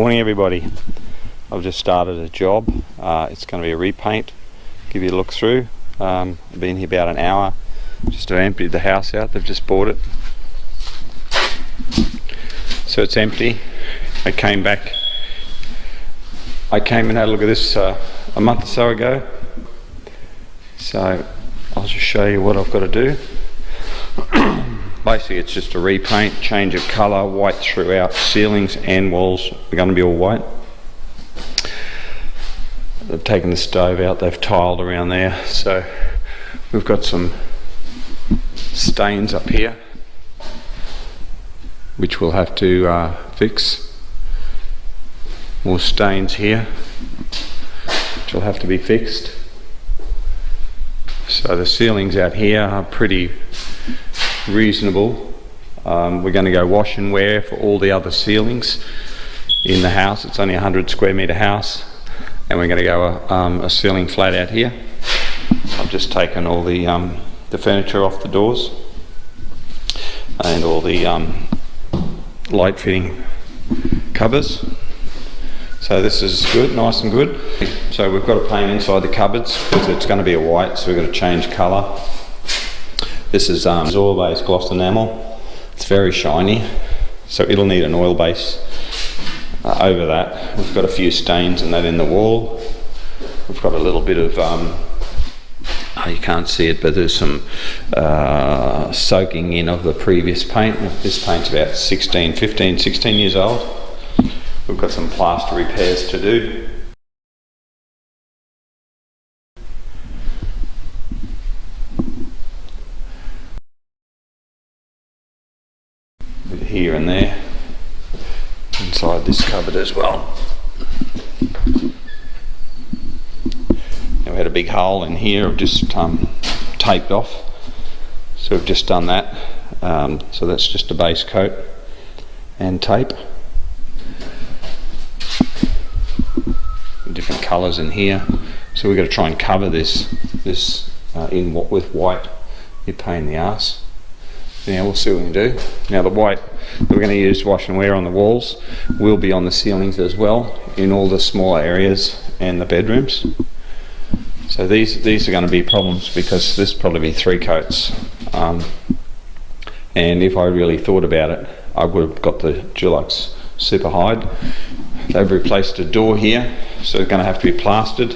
Morning everybody. I've just started a job. It's going to be a repaint. Give you a look through. I've been here about an hour just to empty the house out. They've just bought it, so it's empty. I came and had a look at this a month or so ago, so I'll just show you what I've got to do. Basically it's just a repaint, change of colour, white throughout. Ceilings and walls are going to be all white. They've taken the stove out, they've tiled around there, so we've got some stains up here which we'll have to fix. More stains here which will have to be fixed. So the ceilings out here are pretty reasonable. We're going to go wash and wear for all the other ceilings in the house. It's only a 100 square metre house, and we're going to go a ceiling flat out here. I've just taken all the furniture off the doors and all the light fitting cupboards. So this is good, nice and good. So we've got to paint inside the cupboards because it's going to be a white, so we've got to change colour. This is oil-based gloss enamel. It's very shiny, so it'll need an oil base over that. We've got a few stains and that in the wall. We've got a little bit of, you can't see it, but there's some soaking in of the previous paint. This paint's about 15, 16 years old. We've got some plaster repairs to do. Here and there, inside this cupboard as well. Now we had a big hole in here, I've just taped off, so we've just done that. So that's just a base coat and tape. Different colours in here, so we've got to try and cover this with white. You pain in the arse. Now we'll see what we can do. Now the white that we're going to use to wash and wear on the walls will be on the ceilings as well, in all the smaller areas and the bedrooms. So these are going to be problems because this will probably be 3 coats. And if I really thought about it, I would have got the Dulux Super Hide. They've replaced a door here, so it's going to have to be plastered.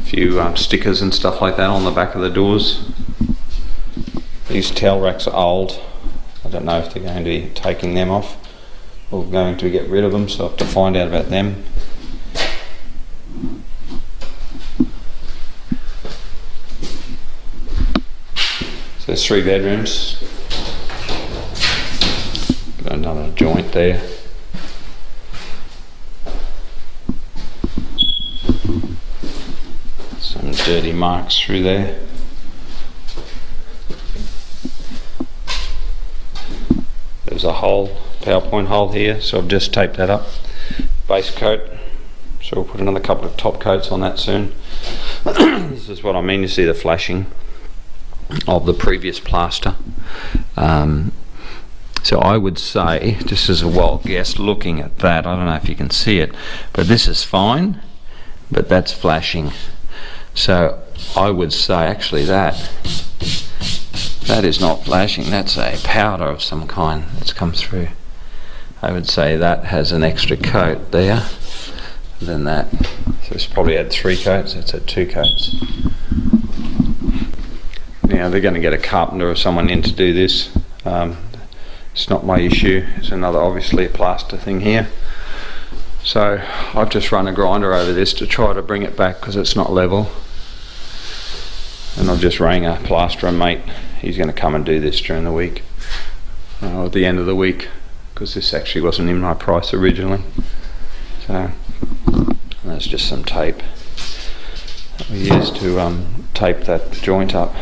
Few stickers and stuff like that on the back of the doors. These towel racks are old. I don't know if they're going to be taking them off or going to get rid of them, so I have to find out about them. So there's 3 bedrooms. Got another joint there. Some dirty marks through there. There's a hole, PowerPoint hole here, so I've just taped that up. Base coat, so we'll put another couple of top coats on that soon. This is what I mean, you see the flashing of the previous plaster. So I would say, just as a wild guess looking at that, I don't know if you can see it, but this is fine, but that's flashing. So I would say actually that is not flashing, that's a powder of some kind that's come through. I would say that has an extra coat there than that. So it's probably had 3 coats, it's had 2 coats. Now they're going to get a carpenter or someone in to do this. It's not my issue. It's another, obviously, a plaster thing here. So I've just run a grinder over this to try to bring it back because it's not level. And I've just rang a plasterer mate. He's going to come and do this during the week, at the end of the week, because this actually wasn't in my price originally. So that's just some tape that we used to tape that joint up.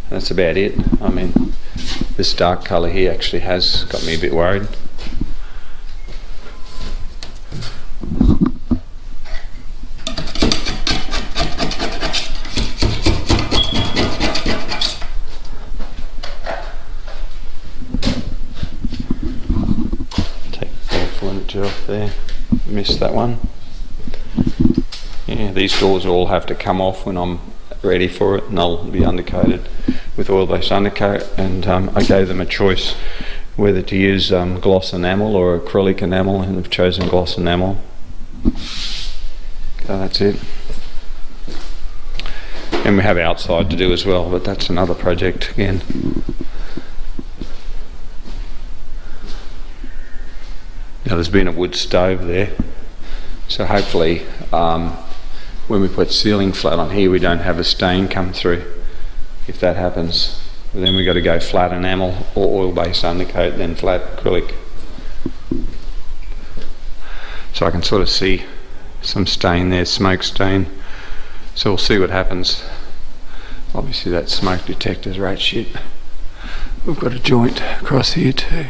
That's about it. I mean, this dark colour here actually has got me a bit worried. missed that one. Yeah, these doors all have to come off when I'm ready for it, and they'll be undercoated with oil-based undercoat. And I gave them a choice whether to use gloss enamel or acrylic enamel, and they've chosen gloss enamel. So that's it. And we have outside to do as well, but that's another project again. Now there's been a wood stove there, so hopefully when we put ceiling flat on here we don't have a stain come through. If that happens, then we've got to go flat enamel or oil-based undercoat, then flat acrylic. So I can sort of see some stain there, smoke stain. So we'll see what happens. Obviously that smoke detector's right shit. We've got a joint across here too,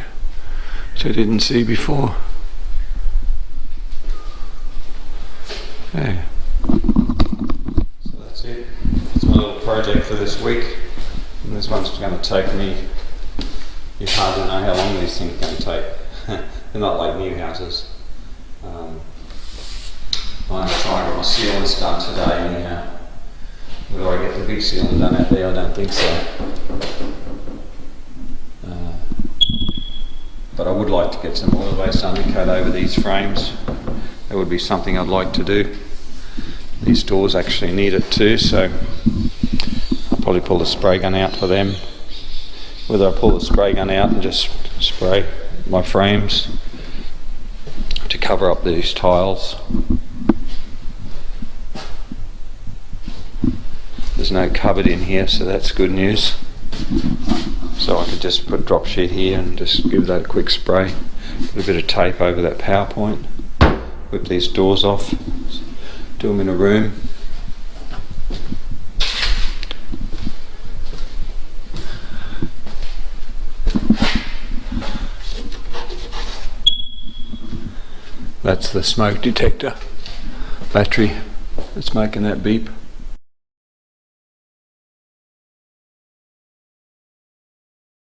which I didn't see before. Yeah. So that's it. That's my little project for this week. And this one's going to take me, it's hard to know how long these things are going to take. They're not like new houses. I'm trying to get my ceilings done today anyhow. Whether I get the big ceiling done out there, I don't think so. But I would like to get some oil-based undercoat over these frames. That would be something I'd like to do. These doors actually need it too, so I'll probably pull the spray gun out for them. Whether I pull the spray gun out and just spray my frames to cover up these tiles. There's no cupboard in here, so that's good news. So I could just put drop sheet here and just give that a quick spray. Put a bit of tape over that power point. Whip these doors off. Do them in a room. That's the smoke detector battery that's making that beep.